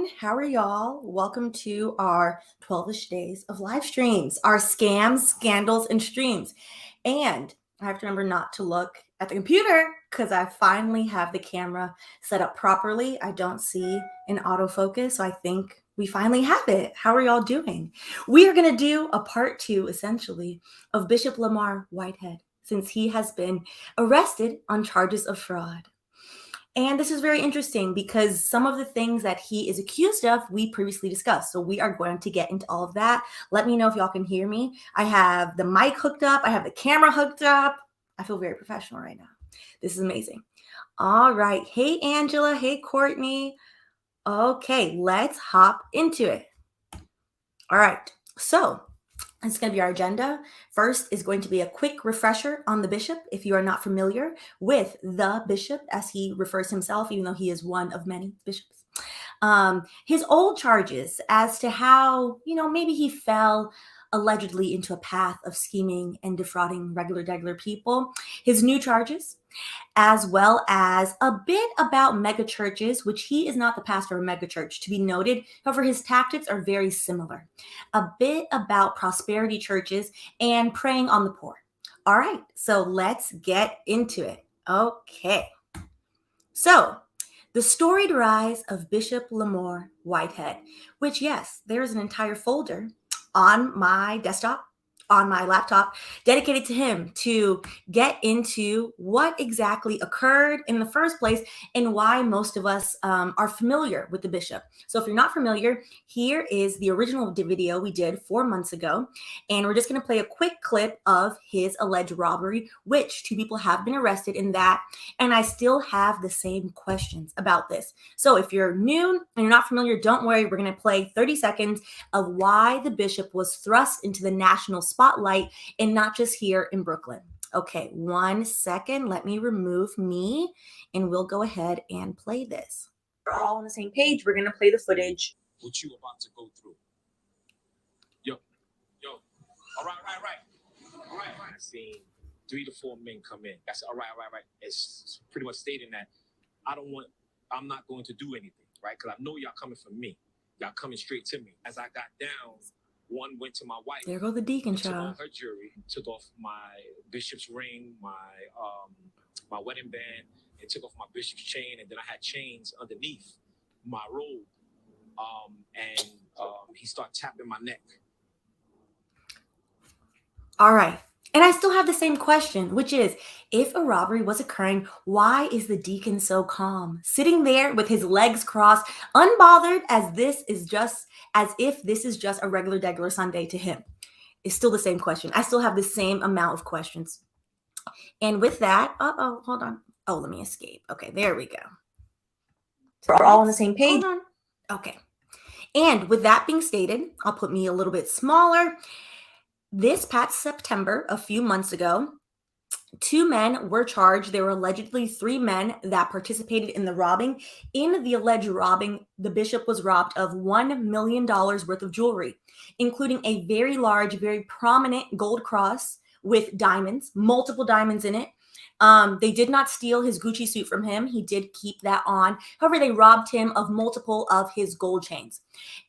everyone. How are y'all? Welcome to our 12-ish days of live streams, our scams, scandals, and streams. And I have to remember not to look at the computer because I finally have the camera set up properly. I don't see an autofocus, so I think we finally have it. How are y'all doing? We are going to do a part two, essentially, of Bishop Lamar Whitehead, since he has been arrested on charges of fraud. And this is very interesting because some of the things that he is accused of, we previously discussed. So we are going to get into all of that. Let me know if y'all can hear me. I have the mic hooked up. I have the camera hooked up. I feel very professional right now. This is amazing. All right. Hey, Angela. Hey, Courtney. Okay, let's hop into it. All right. So it's going to be our agenda. First is going to be a quick refresher on the bishop. If you are not familiar with the bishop, as he refers to himself, even though he is one of many bishops, his old charges as to how, maybe he fell allegedly into a path of scheming and defrauding regular people, his new charges, as well as a bit about mega churches, which he is not the pastor of a mega church, to be noted. However, his tactics are very similar. A bit about prosperity churches and preying on the poor. All right, so let's get into it. Okay. So, the storied rise of Bishop Lamar Whitehead, which, yes, there's an entire folder on my desktop, on my laptop, dedicated to him to get into what exactly occurred in the first place and why most of us are familiar with the bishop. So if you're not familiar, here is the original video we did 4 months ago. And we're just going to play a quick clip of his alleged robbery, which 2 people have been arrested in that. And I still have the same questions about this. So if you're new and you're not familiar, don't worry. We're going to play 30 seconds of why the bishop was thrust into the national spotlight and not just here in Brooklyn. Okay, 1 second. Let me remove me and we'll go ahead and play this. We're all on the same page. We're going to play the footage. What you about to go through. Yo. All right. I seen 3 to 4 men come in. That's all right. It's pretty much stating that I'm not going to do anything, right? Because I know y'all coming for me. Y'all coming straight to me. As I got down, one went to my wife. There go the deacon took child. off her jewelry, took off my bishop's ring, my wedding band, and took off my bishop's chain, and then I had chains underneath my robe. And he started tapping my neck. All right. And I still have the same question, which is, if a robbery was occurring, why is the deacon so calm, sitting there with his legs crossed, unbothered, as if this is just a regular Sunday to him? It's still the same question. I still have the same amount of questions. And with that, hold on. Oh, let me escape. Okay, there we go. So we're all on the same page. Hold on. Okay. And with that being stated, I'll put me a little bit smaller. This past September, a few months ago, 2 men were charged. There were allegedly 3 men that participated in the robbing. In the alleged robbing, the bishop was robbed of $1 million worth of jewelry, including a very large, very prominent gold cross with diamonds, multiple diamonds in it. They did not steal his Gucci suit from him. He did keep that on. However, they robbed him of multiple of his gold chains.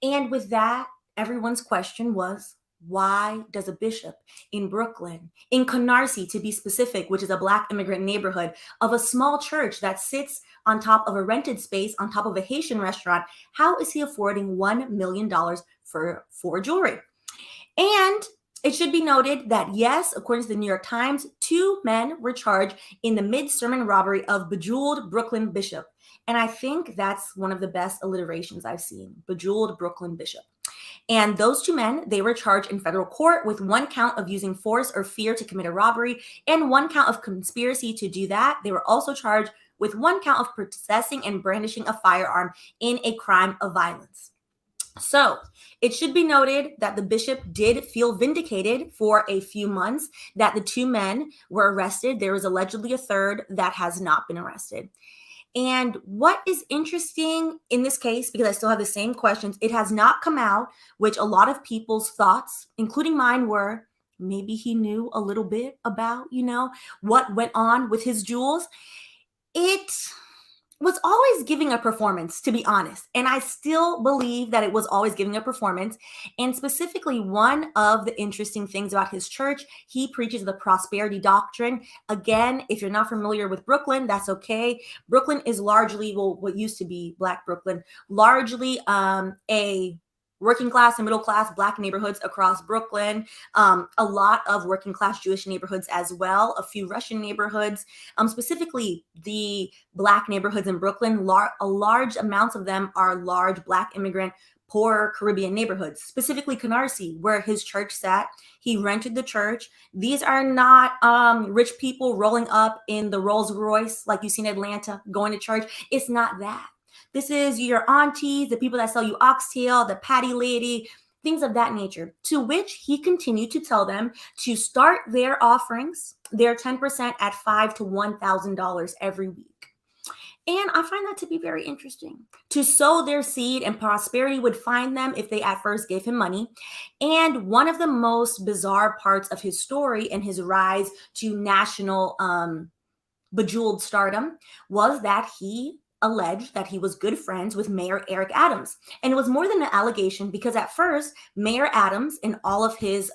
And with that, everyone's question was, why does a bishop in Brooklyn, in Canarsie to be specific, which is a Black immigrant neighborhood, of a small church that sits on top of a rented space, on top of a Haitian restaurant, how is he affording $1 million for jewelry? And it should be noted that, yes, according to the New York Times, 2 men were charged in the mid-sermon robbery of bejeweled Brooklyn bishop. And I think that's one of the best alliterations I've seen, bejeweled Brooklyn bishop. And those 2 men, they were charged in federal court with 1 count of using force or fear to commit a robbery and 1 count of conspiracy to do that. They were also charged with 1 count of possessing and brandishing a firearm in a crime of violence. So it should be noted that the bishop did feel vindicated for a few months that the 2 men were arrested. There is allegedly a third that has not been arrested. And what is interesting in this case, because I still have the same questions, it has not come out, which a lot of people's thoughts, including mine, were maybe he knew a little bit about, what went on with his jewels. It was always giving a performance, to be honest. And I still believe that it was always giving a performance. And specifically, one of the interesting things about his church, he preaches the prosperity doctrine. Again, if you're not familiar with Brooklyn, that's okay. Brooklyn is largely, well, what used to be Black Brooklyn, largely a working class and middle class Black neighborhoods across Brooklyn, a lot of working class Jewish neighborhoods as well, a few Russian neighborhoods, specifically the Black neighborhoods in Brooklyn. A large amounts of them are large Black immigrant, poor Caribbean neighborhoods, specifically Canarsie, where his church sat. He rented the church. These are not rich people rolling up in the Rolls Royce like you see in Atlanta going to church. It's not that. This is your aunties, the people that sell you oxtail, the patty lady, things of that nature, to which he continued to tell them to start their offerings, their 10% at $5,000 to $1,000 every week. And I find that to be very interesting. To sow their seed and prosperity would find them if they at first gave him money. And one of the most bizarre parts of his story and his rise to national bejeweled stardom was that he alleged that he was good friends with Mayor Eric Adams. And it was more than an allegation, because at first, Mayor Adams, in all of his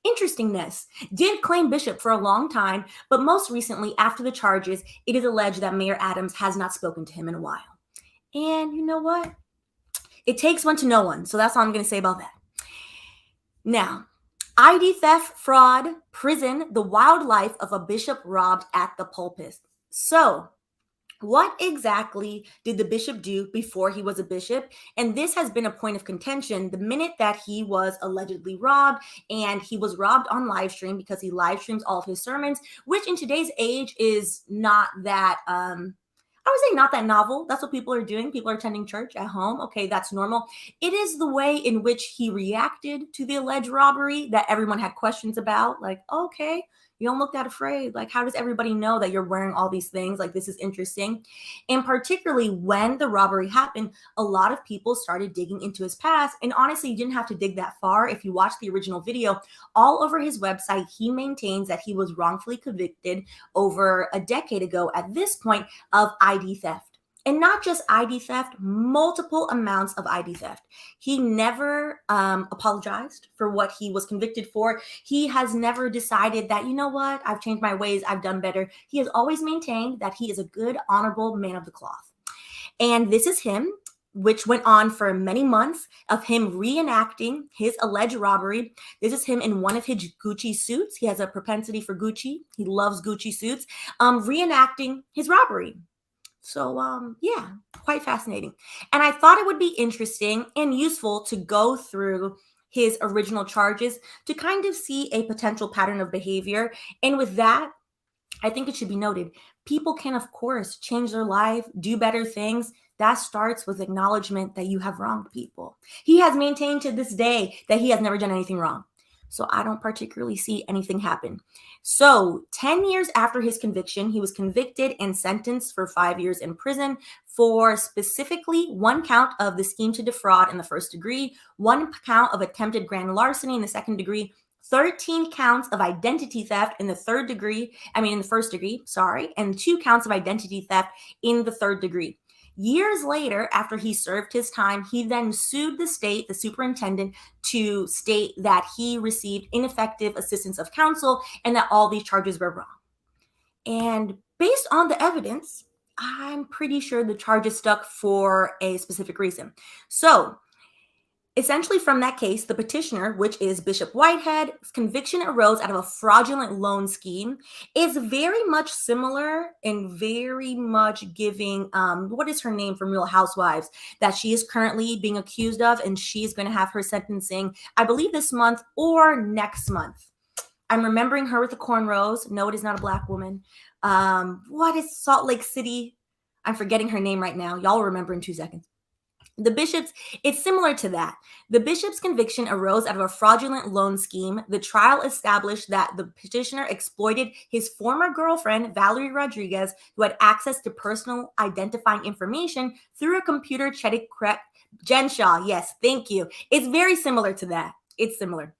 interestingness, did claim Bishop for a long time, but most recently, after the charges, it is alleged that Mayor Adams has not spoken to him in a while. And you know what? It takes one to know one. So that's all I'm going to say about that. Now, ID theft, fraud, prison, the wild life of a bishop robbed at the pulpit. So, what exactly did the bishop do before he was a bishop? And this has been a point of contention the minute that he was allegedly robbed, and he was robbed on live stream because he live streams all of his sermons, which in today's age is not that I would say not that novel. That's what people are doing. People are attending church at home. Okay, that's normal. It is the way in which he reacted to the alleged robbery that everyone had questions about. Like, okay, you don't look that afraid. Like, how does everybody know that you're wearing all these things? Like, this is interesting. And particularly when the robbery happened, a lot of people started digging into his past. And honestly, you didn't have to dig that far. If you watch the original video, all over his website, he maintains that he was wrongfully convicted over a decade ago at this point of ID theft. And not just ID theft, multiple amounts of ID theft. He never apologized for what he was convicted for. He has never decided that, you know what, I've changed my ways, I've done better. He has always maintained that he is a good, honorable man of the cloth. And this is him, which went on for many months, of him reenacting his alleged robbery. This is him in one of his Gucci suits. He has a propensity for Gucci. He loves Gucci suits, reenacting his robbery. So, yeah, quite fascinating. And I thought it would be interesting and useful to go through his original charges to kind of see a potential pattern of behavior. And with that, I think it should be noted, people can, of course, change their life, do better things. That starts with acknowledgement that you have wronged people. He has maintained to this day that he has never done anything wrong. So I don't particularly see anything happen. So 10 years after his conviction, he was convicted and sentenced for 5 years in prison for specifically one count of the scheme to defraud in the first degree, one count of attempted grand larceny in the second degree, 13 counts of identity theft in the in the first degree, and 2 counts of identity theft in the third degree. Years later, after he served his time, he then sued the state, the superintendent, to state that he received ineffective assistance of counsel and that all these charges were wrong. And based on the evidence, I'm pretty sure the charges stuck for a specific reason. So, essentially, from that case, the petitioner, which is Bishop Whitehead's conviction arose out of a fraudulent loan scheme, is very much similar and very much giving, what is her name from Real Housewives, that she is currently being accused of, and she's going to have her sentencing, I believe, this month or next month. I'm remembering her with the cornrows. No, it is not a Black woman. What is Salt Lake City? I'm forgetting her name right now. Y'all will remember in 2 seconds. It's similar to that. The bishop's conviction arose out of a fraudulent loan scheme. The trial established that the petitioner exploited his former girlfriend, Valerie Rodriguez, who had access to personal identifying information through a computer check. Jen Shaw, yes, thank you. It's very similar to that. It's similar.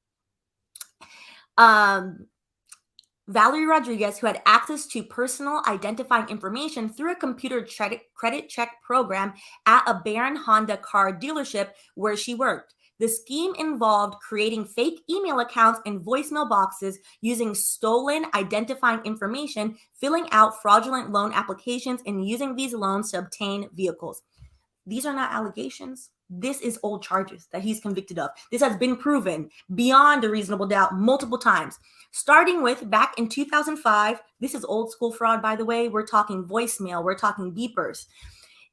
Valerie Rodriguez, who had access to personal identifying information through a computer credit check program at a Barron Honda car dealership where she worked. The scheme involved creating fake email accounts and voicemail boxes using stolen identifying information, filling out fraudulent loan applications, and using these loans to obtain vehicles. These are not allegations. This is old charges that he's convicted of. This has been proven beyond a reasonable doubt multiple times. Starting with back in 2005, this is old school fraud, by the way. We're talking voicemail, we're talking beepers.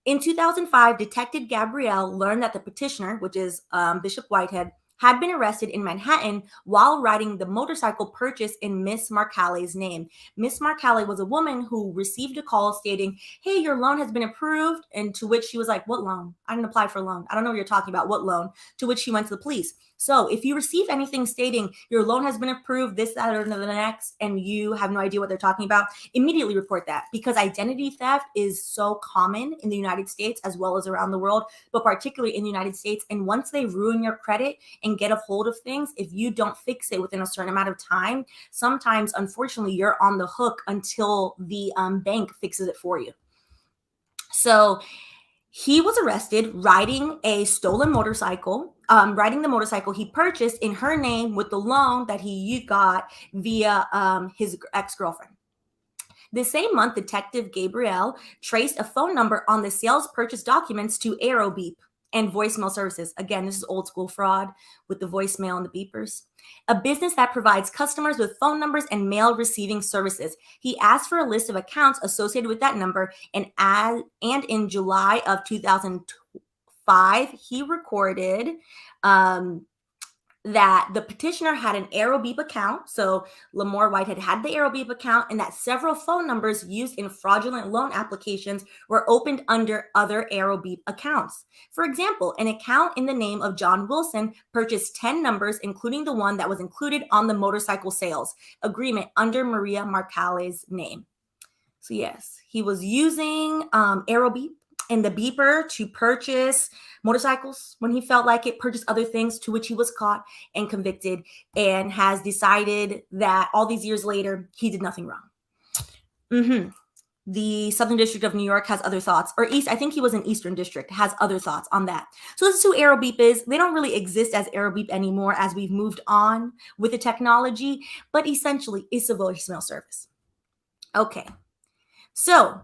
In 2005, Detective Gabrielle learned that the petitioner, which is Bishop Whitehead, had been arrested in Manhattan while riding the motorcycle purchased in Miss Marcalle's name. Miss Marcalle was a woman who received a call stating, "Hey, your loan has been approved." And to which she was like, "What loan? I didn't apply for a loan. I don't know what you're talking about. What loan?" To which she went to the police. So if you receive anything stating your loan has been approved, this, that, or the next, and you have no idea what they're talking about, immediately report that, because identity theft is so common in the United States as well as around the world, but particularly in the United States. And once they ruin your credit and get a hold of things, if you don't fix it within a certain amount of time, sometimes, unfortunately, you're on the hook until the bank fixes it for you. So he was arrested riding a stolen motorcycle, riding the motorcycle he purchased in her name with the loan that he got via his ex-girlfriend. The same month, Detective Gabrielle traced a phone number on the sales purchase documents to AeroBeep and voicemail services. Again, this is old school fraud with the voicemail and the beepers. A business that provides customers with phone numbers and mail receiving services. He asked for a list of accounts associated with that number, and in July of 2005, he recorded that the petitioner had an AeroBeep account. So Lamore Whitehead had the AeroBeep account, and that several phone numbers used in fraudulent loan applications were opened under other AeroBeep accounts. For example, an account in the name of John Wilson purchased 10 numbers, including the one that was included on the motorcycle sales agreement under Maria Marcalle's name. So yes, he was using AeroBeep and the beeper to purchase motorcycles when he felt like it, purchased other things, to which he was caught and convicted, and has decided that all these years later, he did nothing wrong. The Southern District of New York has other thoughts, or East, I think he was in Eastern District, has other thoughts on that. So this is who AeroBeep is. They don't really exist as AeroBeep anymore as we've moved on with the technology, but essentially it's a voicemail service. Okay, so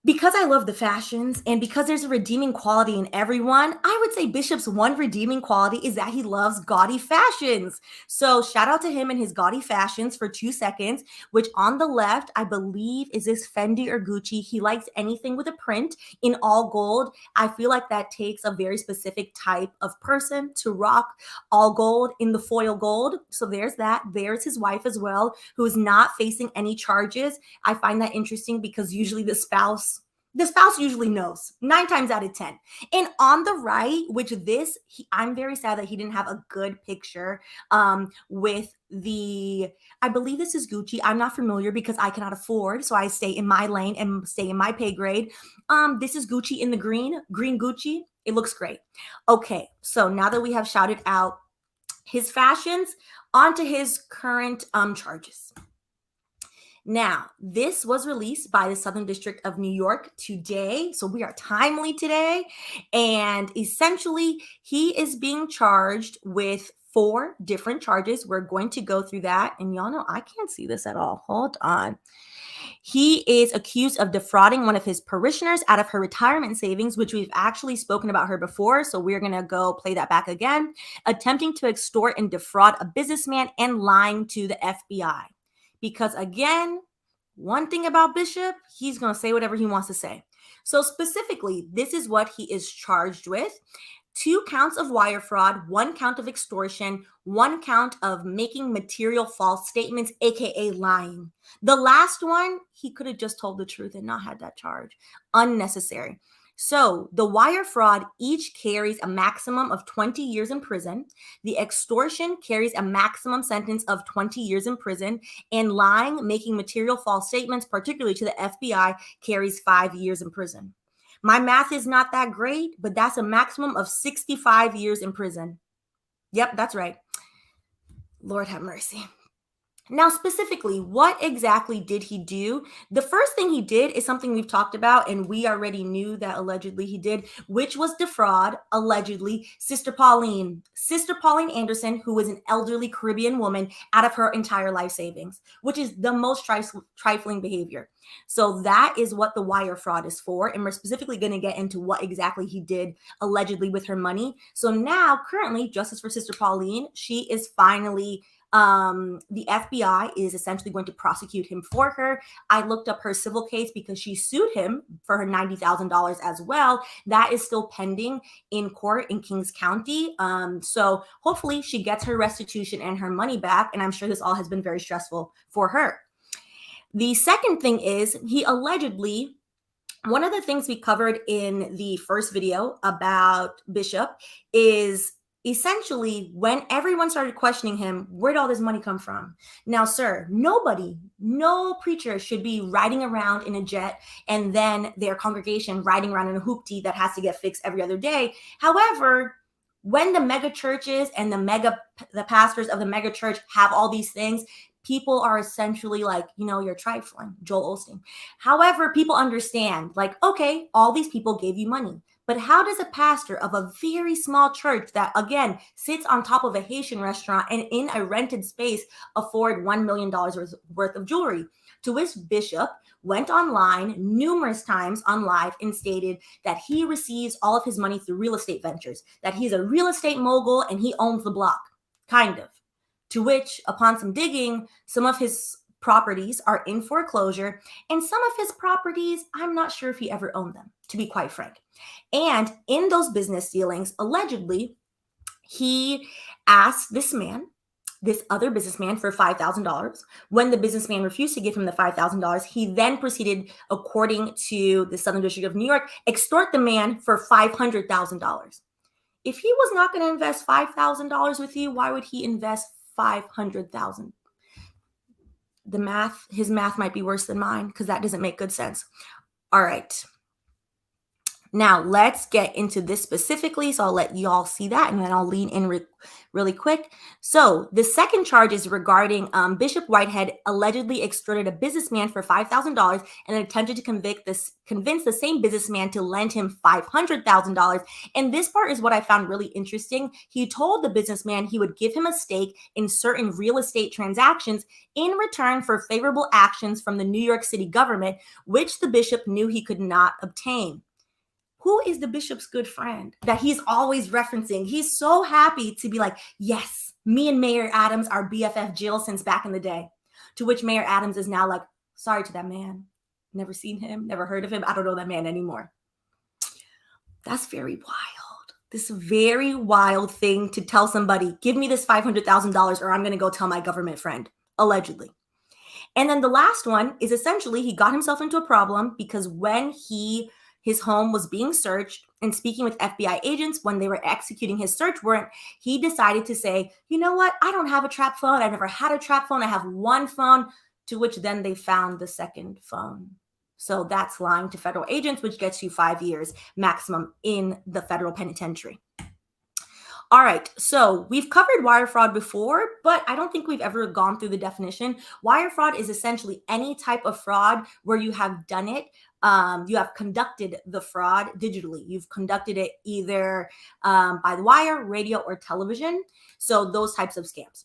because I love the fashions and because there's a redeeming quality in everyone, I would say Bishop's one redeeming quality is that he loves gaudy fashions. So shout out to him and his gaudy fashions for 2 seconds, which on the left, I believe is this Fendi or Gucci. He likes anything with a print in all gold. I feel like that takes a very specific type of person to rock all gold in the foil gold. So there's that. There's his wife as well, who's not facing any charges. I find that interesting because usually the spouse usually knows 9 times out of 10. And on the right, which I'm very sad that he didn't have a good picture with I believe this is Gucci. I'm not familiar because I cannot afford, so I stay in my lane and stay in my pay grade. This is Gucci in the green Gucci. It looks great. Okay, so now that we have shouted out his fashions, onto his current charges. Now, this was released by the Southern District of New York today. So we are timely today. And essentially, he is being charged with 4 different charges. We're going to go through that. And y'all know I can't see this at all. Hold on. He is accused of defrauding one of his parishioners out of her retirement savings, which we've actually spoken about her before. So we're going to go play that back again. Attempting to extort and defraud a businessman and lying to the FBI. Because again, one thing about Bishop, he's going to say whatever he wants to say. So specifically, this is what he is charged with. 2 counts of wire fraud, 1 count of extortion, 1 count of making material false statements, aka lying. The last one, he could have just told the truth and not had that charge. Unnecessary. So the wire fraud each carries a maximum of 20 years in prison. The extortion carries a maximum sentence of 20 years in prison. And lying, making material false statements, particularly to the FBI, carries 5 years in prison. My math is not that great, but that's a maximum of 65 years in prison. Yep, that's right. Lord have mercy. Now, specifically, what exactly did he do? The first thing he did is something we've talked about, and we already knew that allegedly he did, which was defraud, allegedly, Sister Pauline. Sister Pauline Anderson, who was an elderly Caribbean woman, out of her entire life savings, which is the most trifling behavior. So that is what the wire fraud is for. And we're specifically going to get into what exactly he did allegedly with her money. So now, currently, justice for Sister Pauline, she is finally the FBI is essentially going to prosecute him for her. I looked up her civil case because she sued him for her $90,000 as well. That is still pending in court in Kings County. So hopefully she gets her restitution and her money back. And I'm sure this all has been very stressful for her. The second thing is he allegedly, one of the things we covered in the first video about Bishop is essentially when everyone started questioning him, where'd all this money come from? Now, sir, nobody, no preacher should be riding around in a jet and then their congregation riding around in a hoopty that has to get fixed every other day. However, when the mega churches and the pastors of the mega church have all these things, people are essentially like, you're trifling, Joel Osteen. However, people understand, like, okay, all these people gave you money. But how does a pastor of a very small church that, again, sits on top of a Haitian restaurant and in a rented space afford $1 million worth of jewelry? To which Bishop went online numerous times on live and stated that he receives all of his money through real estate ventures, that he's a real estate mogul and he owns the block, kind of. To which, upon some digging, some of his properties are in foreclosure, and some of his properties, I'm not sure if he ever owned them, to be quite frank. And in those business dealings, allegedly, he asked this other businessman, for $5,000. When the businessman refused to give him the $5,000, he then proceeded, according to the Southern District of New York, extort the man for $500,000. If he was not going to invest $5,000 with you, why would he invest $500,000? His math might be worse than mine because that doesn't make good sense. All right. Now let's get into this specifically. So I'll let you all see that and then I'll lean in really quick. So the second charge is regarding Bishop Whitehead allegedly extorted a businessman for $5,000 and attempted to convince the same businessman to lend him $500,000. And this part is what I found really interesting. He told the businessman he would give him a stake in certain real estate transactions in return for favorable actions from the New York City government, which the bishop knew he could not obtain. Who is the bishop's good friend that he's always referencing? He's so happy to be like, yes, me and Mayor Adams are BFF Jill since back in the day. To which Mayor Adams is now like, sorry to that man. Never seen him, never heard of him. I don't know that man anymore. That's very wild. This very wild thing to tell somebody, give me this $500,000 or I'm going to go tell my government friend, allegedly. And then the last one is essentially he got himself into a problem because when his home was being searched and speaking with FBI agents when they were executing his search warrant, he decided to say, you know what? I don't have a trap phone. I never had a trap phone. I have one phone, to which then they found the second phone. So that's lying to federal agents, which gets you 5 years maximum in the federal penitentiary. All right, so we've covered wire fraud before, but I don't think we've ever gone through the definition. Wire fraud is essentially any type of fraud where you have done it. You have conducted the fraud digitally. You've conducted it either by the wire, radio, or television. So those types of scams.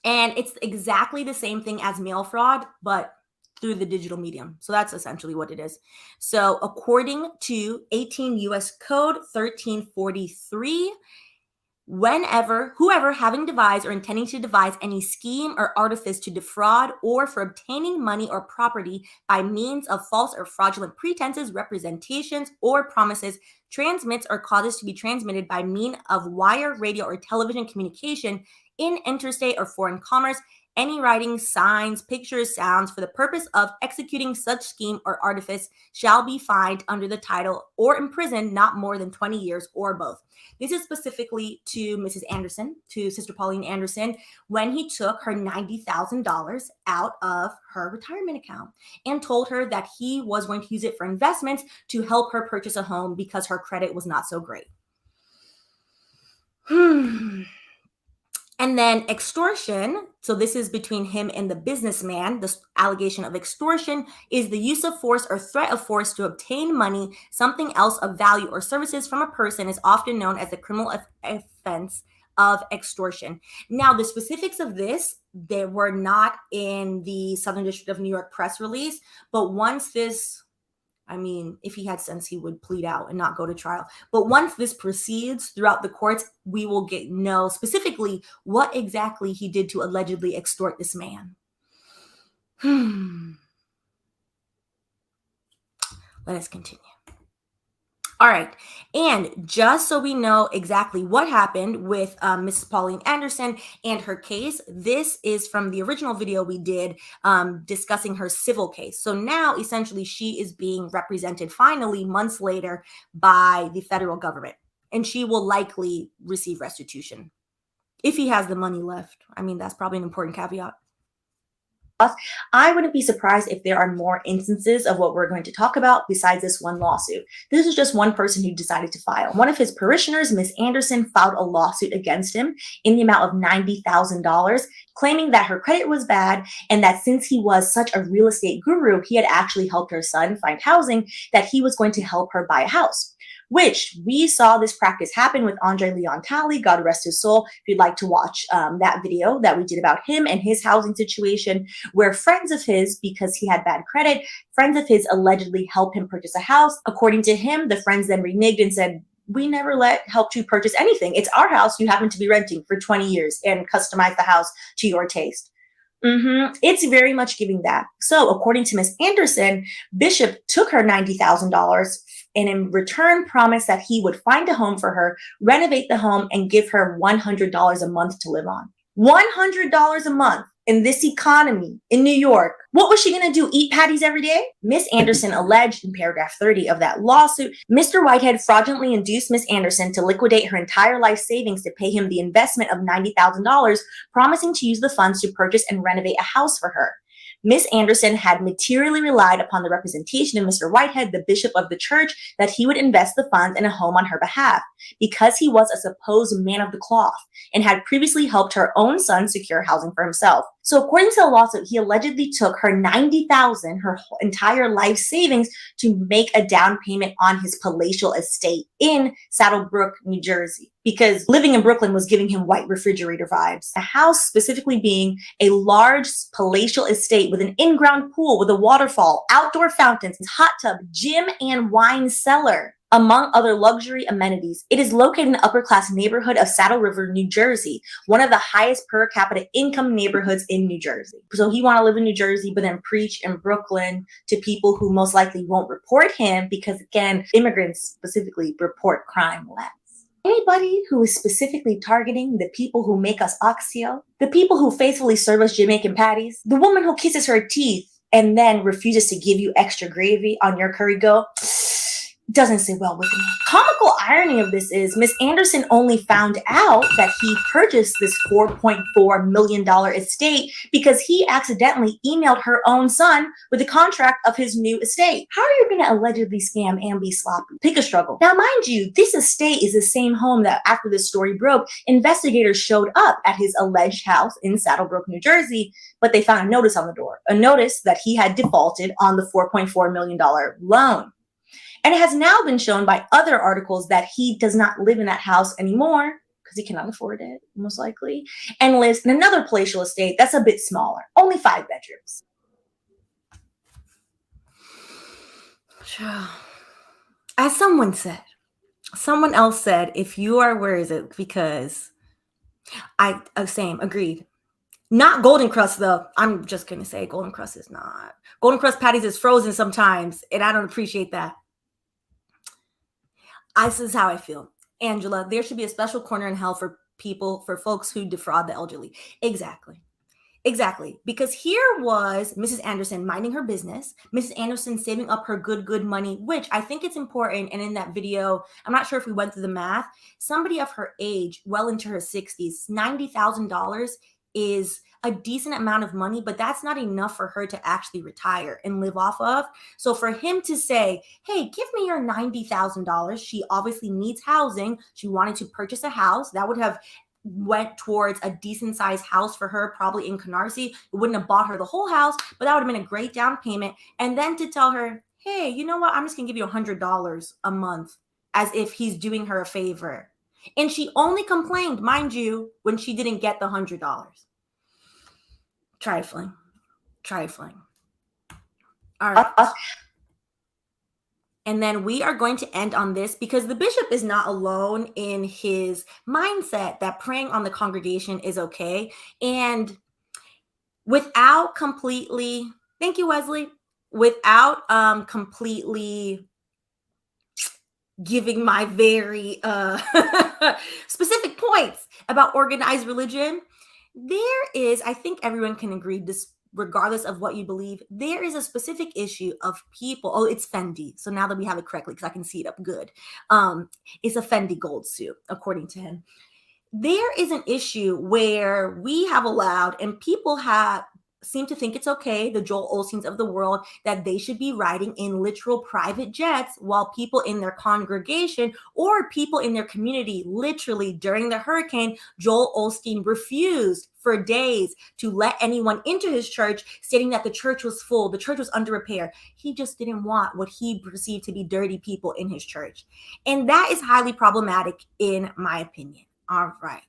And it's exactly the same thing as mail fraud, but through the digital medium. So that's essentially what it is. So according to 18 U.S. Code 1343, whoever having devised or intending to devise any scheme or artifice to defraud or for obtaining money or property by means of false or fraudulent pretenses, representations, or promises, transmits or causes to be transmitted by means of wire, radio, or television communication in interstate or foreign commerce, any writing, signs, pictures, sounds for the purpose of executing such scheme or artifice shall be fined under the title or imprisoned not more than 20 years or both. This is specifically to Mrs. Anderson, to Sister Pauline Anderson, when he took her $90,000 out of her retirement account and told her that he was going to use it for investments to help her purchase a home because her credit was not so great. And then extortion. So this is between him and the businessman. This allegation of extortion is the use of force or threat of force to obtain money, something else of value, or services from a person is often known as the criminal offense of extortion. Now, the specifics of this, they were not in the Southern District of New York press release, but once this, I mean, if he had sense, he would plead out and not go to trial. But once this proceeds throughout the courts, we will know specifically what exactly he did to allegedly extort this man. Let us continue. All right. And just so we know exactly what happened with Mrs. Pauline Anderson and her case, this is from the original video we did discussing her civil case. So now essentially she is being represented finally months later by the federal government, and she will likely receive restitution if he has the money left. I mean, that's probably an important caveat. I wouldn't be surprised if there are more instances of what we're going to talk about besides this one lawsuit. This is just one person who decided to file. One of his parishioners, Miss Anderson, filed a lawsuit against him in the amount of $90,000, claiming that her credit was bad and that since he was such a real estate guru, he had actually helped her son find housing, that he was going to help her buy a house. Which we saw this practice happen with Andre Leon Talley, God rest his soul. If you'd like to watch that video that we did about him and his housing situation, where friends of his, because he had bad credit, friends of his allegedly helped him purchase a house. According to him, the friends then reneged and said, we never helped you purchase anything. It's our house. You happen to be renting for 20 years and customize the house to your taste. It's very much giving that. So according to Miss Anderson, Bishop took her $90,000 and in return promised that he would find a home for her, renovate the home, and give her $100 a month to live on. $100 a month in this economy in New York. What was she going to do? Eat patties every day? Miss Anderson alleged in paragraph 30 of that lawsuit, Mr. Whitehead fraudulently induced Miss Anderson to liquidate her entire life savings to pay him the investment of $90,000, promising to use the funds to purchase and renovate a house for her. Miss Anderson had materially relied upon the representation of Mr. Whitehead, the bishop of the church, that he would invest the funds in a home on her behalf, because he was a supposed man of the cloth and had previously helped her own son secure housing for himself. So according to the lawsuit, he allegedly took her $90,000, her entire life savings, to make a down payment on his palatial estate in Saddlebrook, New Jersey, because living in Brooklyn was giving him white refrigerator vibes. The house specifically being a large palatial estate with an in-ground pool with a waterfall, outdoor fountains, hot tub, gym, and wine cellar, among other luxury amenities. It is located in the upper-class neighborhood of Saddle River, New Jersey, one of the highest per capita income neighborhoods in New Jersey. So he want to live in New Jersey, but then preach in Brooklyn to people who most likely won't report him because, again, immigrants specifically report crime less. Anybody who is specifically targeting the people who make us oxtail, the people who faithfully serve us Jamaican patties, the woman who kisses her teeth and then refuses to give you extra gravy on your curry goat, doesn't sit well with me. Comical irony of this is Miss Anderson only found out that he purchased this $4.4 million estate because he accidentally emailed her own son with a contract of his new estate. How are you going to allegedly scam and be sloppy? Pick a struggle. Now, mind you, this estate is the same home that after this story broke, investigators showed up at his alleged house in Saddlebrook, New Jersey, but they found a notice on the door, a notice that he had defaulted on the $4.4 million loan. And it has now been shown by other articles that he does not live in that house anymore because he cannot afford it, most likely, and lives in another palatial estate that's a bit smaller, only 5 bedrooms. As someone else said, if you are, where is it? Because same, agreed. Not Golden Crust, though. I'm just going to say Golden Crust is not. Golden Crust patties is frozen sometimes, and I don't appreciate that. This is how I feel. Angela, there should be a special corner in hell for folks who defraud the elderly. Exactly. Because here was Mrs. Anderson minding her business, Mrs. Anderson saving up her good money, which I think it's important. And in that video, I'm not sure if we went through the math, somebody of her age, well into her 60s, $90,000 is a decent amount of money, but that's not enough for her to actually retire and live off of. So for him to say, hey, give me your $90,000, she obviously needs housing. She wanted to purchase a house that would have went towards a decent sized house for her, probably in Canarsie. It wouldn't have bought her the whole house, but that would have been a great down payment. And then to tell her, hey, you know what? I'm just going to give you $100 a month, as if he's doing her a favor. And she only complained, mind you, when she didn't get the $100. Trifling. All right. And then we are going to end on this, because the bishop is not alone in his mindset that preying on the congregation is okay. And without completely, thank you, Wesley, without completely giving my very specific points about organized religion, there is, I think everyone can agree, this, regardless of what you believe, there is a specific issue of people. Oh, it's Fendi. So now that we have it correctly, because I can see it up good, it's a Fendi gold suit, according to him. There is an issue where we have allowed, and people have seem to think it's okay, the Joel Osteens of the world, that they should be riding in literal private jets, while people in their congregation or people in their community, literally during the hurricane, Joel Osteen refused for days to let anyone into his church, stating that the church was full, the church was under repair. He just didn't want what he perceived to be dirty people in his church. And that is highly problematic, in my opinion. All right.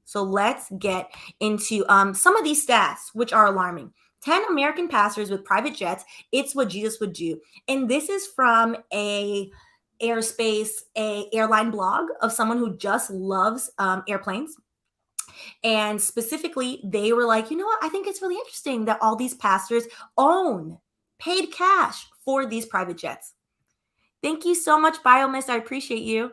So let's get into some of these stats, which are alarming. 10 American pastors with private jets. It's what Jesus would do. And this is from a airline blog of someone who just loves airplanes. And specifically, they were like, you know what? I think it's really interesting that all these pastors own paid cash for these private jets. Thank you so much, Biomist. I appreciate you.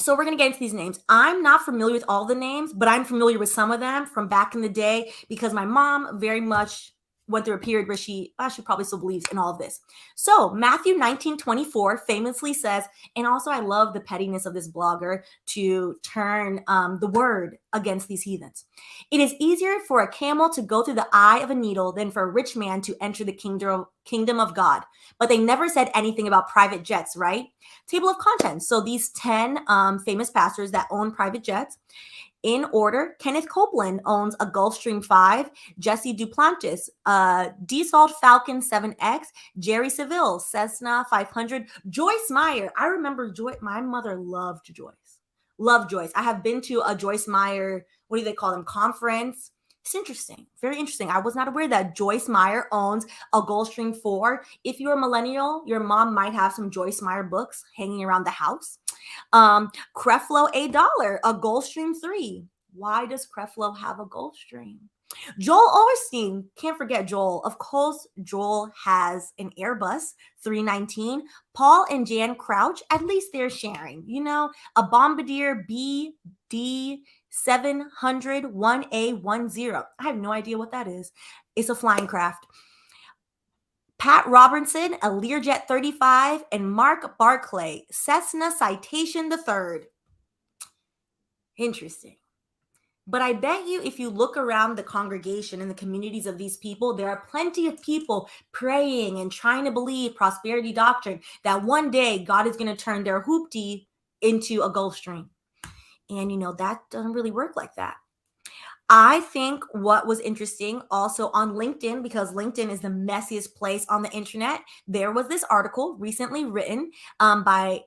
So we're going to get into these names. I'm not familiar with all the names, but I'm familiar with some of them from back in the day, because my mom very much went through a period where she probably still believes in all of this. So Matthew 19:24 famously says, and also I love the pettiness of this blogger to turn the word against these heathens. It is easier for a camel to go through the eye of a needle than for a rich man to enter the kingdom of God. But they never said anything about private jets, right? Table of contents. So these 10 famous pastors that own private jets. In order, Kenneth Copeland owns a Gulfstream 5, Jesse Duplantis, Dassault Falcon 7X, Jerry Seville, Cessna 500, Joyce Meyer. I remember my mother loved Joyce. Loved Joyce. I have been to a Joyce Meyer, what do they call them, conference. It's interesting. Very interesting. I was not aware that Joyce Meyer owns a Gulfstream 4. If you're a millennial, your mom might have some Joyce Meyer books hanging around the house. Creflo $1, a Gulfstream 3. Why does Creflo have a Gulfstream? Joel Osteen, can't forget Joel. Of course, Joel has an Airbus 319. Paul and Jan Crouch, at least they're sharing, a Bombardier BD 700 1A10. I have no idea what that is. It's a flying craft. Pat Robertson, a Learjet 35, and Mark Barclay, Cessna Citation III. Interesting. But I bet you if you look around the congregation and the communities of these people, there are plenty of people praying and trying to believe prosperity doctrine that one day God is going to turn their hoopty into a Gulfstream. And, that doesn't really work like that. I think what was interesting also on LinkedIn, because LinkedIn is the messiest place on the internet, there was this article recently written by,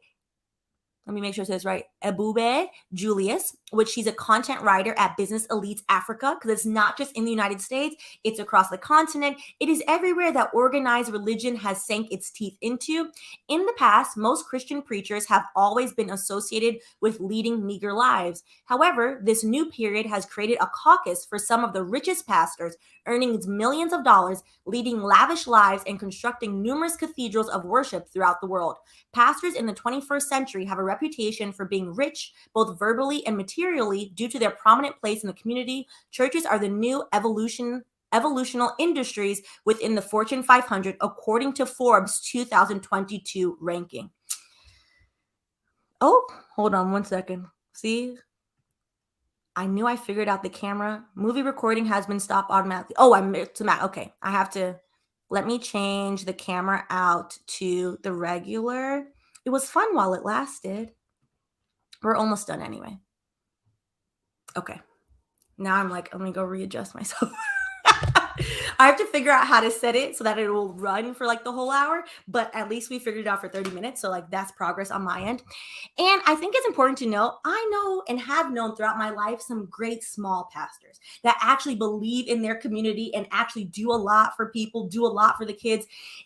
let me make sure it says right, Ebube Julius, which she's a content writer at Business Elites Africa, because it's not just in the United States, it's across the continent. It is everywhere that organized religion has sank its teeth into. In the past, most Christian preachers have always been associated with leading meager lives. However, this new period has created a caucus for some of the richest pastors, earning millions of dollars, leading lavish lives, and constructing numerous cathedrals of worship throughout the world. Pastors in the 21st century have a reputation for being rich, both verbally and materially, due to their prominent place in the community. Churches are the new evolutional industries within the Fortune 500, according to Forbes' 2022 ranking. Oh, hold on one second. See? I knew I figured out the camera. Movie recording has been stopped automatically. Oh, okay. I have to, let me change the camera out to the regular. It was fun while it lasted. We're almost done anyway. Okay. Now I'm like, I'm going to go readjust myself. I have to figure out how to set it so that it will run for like the whole hour, but at least we figured it out for 30 minutes. So like that's progress on my end. And I think it's important to know, I know and have known throughout my life some great small pastors that actually believe in their community and actually do a lot for people, do a lot for the kids.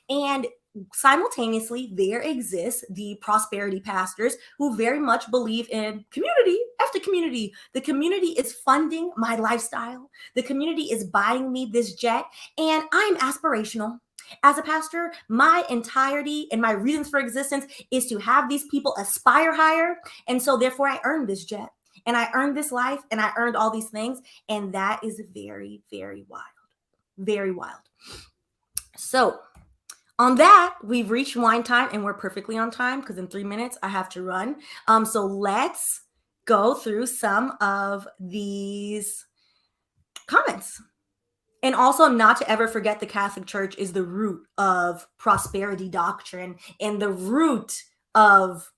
And simultaneously, there exists the prosperity pastors who very much believe in community after community. The community is funding my lifestyle. The community is buying me this jet, and I'm aspirational. As a pastor, my entirety and my reasons for existence is to have these people aspire higher. And so, therefore, I earned this jet and I earned this life and I earned all these things. And that is very, very wild. Very wild. So, on that, we've reached wine time and we're perfectly on time because in 3 minutes I have to run. So let's go through some of these comments. And also, not to ever forget, the Catholic Church is the root of prosperity doctrine and the root of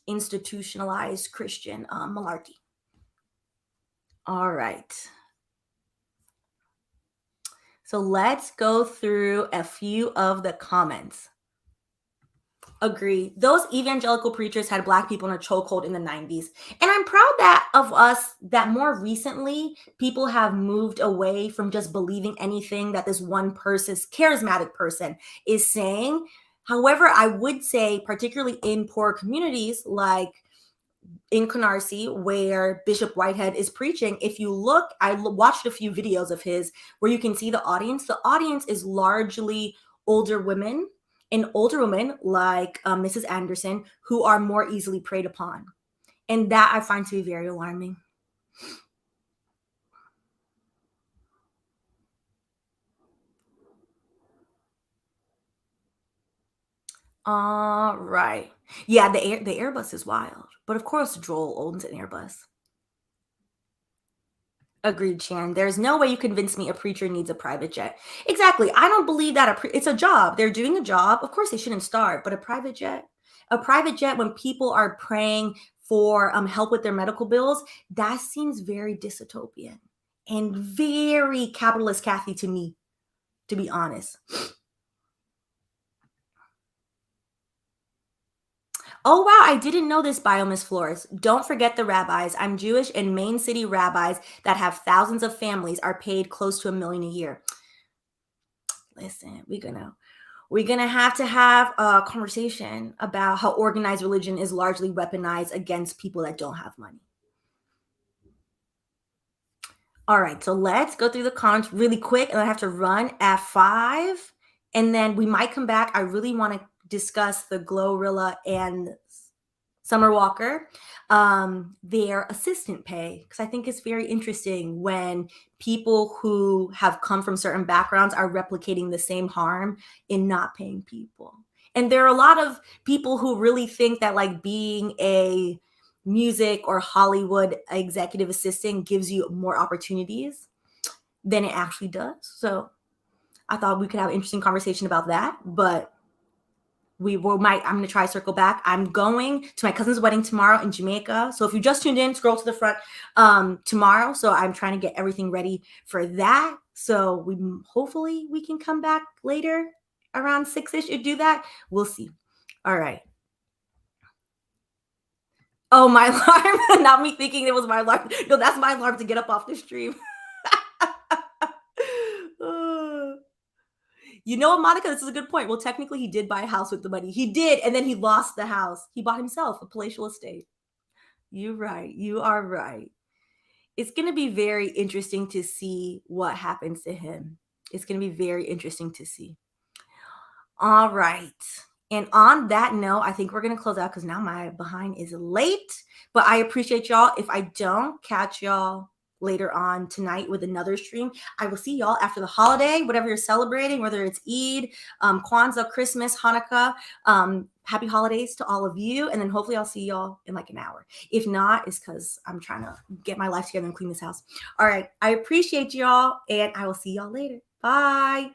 institutionalized Christian malarkey. All right. So let's go through a few of the comments. Agree. Those evangelical preachers had Black people in a chokehold in the 90s. And I'm proud that of us that more recently people have moved away from just believing anything that this one person's charismatic person is saying. However, I would say, particularly in poor communities like in Canarsie, where Bishop Whitehead is preaching, if you look, I watched a few videos of his where you can see the audience. The audience is largely older women, and older women like Mrs. Anderson, who are more easily preyed upon. And that I find to be very alarming. All right. Yeah, the Airbus is wild. But of course, Joel owns an Airbus. Agreed, Chan. There's no way you convince me a preacher needs a private jet. Exactly. I don't believe that it's a job. They're doing a job. Of course, they shouldn't starve, but a private jet when people are praying for help with their medical bills, that seems very dystopian and very capitalist Kathy to me, to be honest. Oh, wow. I didn't know this, bio, Miss Flores. Don't forget the rabbis. I'm Jewish, and main city rabbis that have thousands of families are paid close to $1 million a year. Listen, we're gonna have to have a conversation about how organized religion is largely weaponized against people that don't have money. All right, so let's go through the comments really quick, and I have to run at 5, and then we might come back. I really want to discuss the Glorilla and Summer Walker, their assistant pay, because I think it's very interesting when people who have come from certain backgrounds are replicating the same harm in not paying people. And there are a lot of people who really think that like being a music or Hollywood executive assistant gives you more opportunities than it actually does. So I thought we could have an interesting conversation about that, but I'm going to try to circle back. I'm going to my cousin's wedding tomorrow in Jamaica. So if you just tuned in, scroll to the front tomorrow. So I'm trying to get everything ready for that. So hopefully we can come back later around 6-ish and do that. We'll see. All right. Oh, my alarm. Not me thinking it was my alarm. No, that's my alarm to get up off the stream. You know what, Monica? This is a good point. Well, technically, he did buy a house with the money. He did, and then he lost the house. He bought himself a palatial estate. You're right. You are right. It's going to be very interesting to see what happens to him. It's going to be very interesting to see. All right. And on that note, I think we're going to close out because now my behind is late. But I appreciate y'all. If I don't catch y'all later on tonight with another stream, I will see y'all after the holiday, whatever you're celebrating, whether it's Eid, Kwanzaa, Christmas, Hanukkah. Happy holidays to all of you. And then hopefully I'll see y'all in like an hour. If not, it's because I'm trying to get my life together and clean this house. All right. I appreciate y'all, and I will see y'all later. Bye.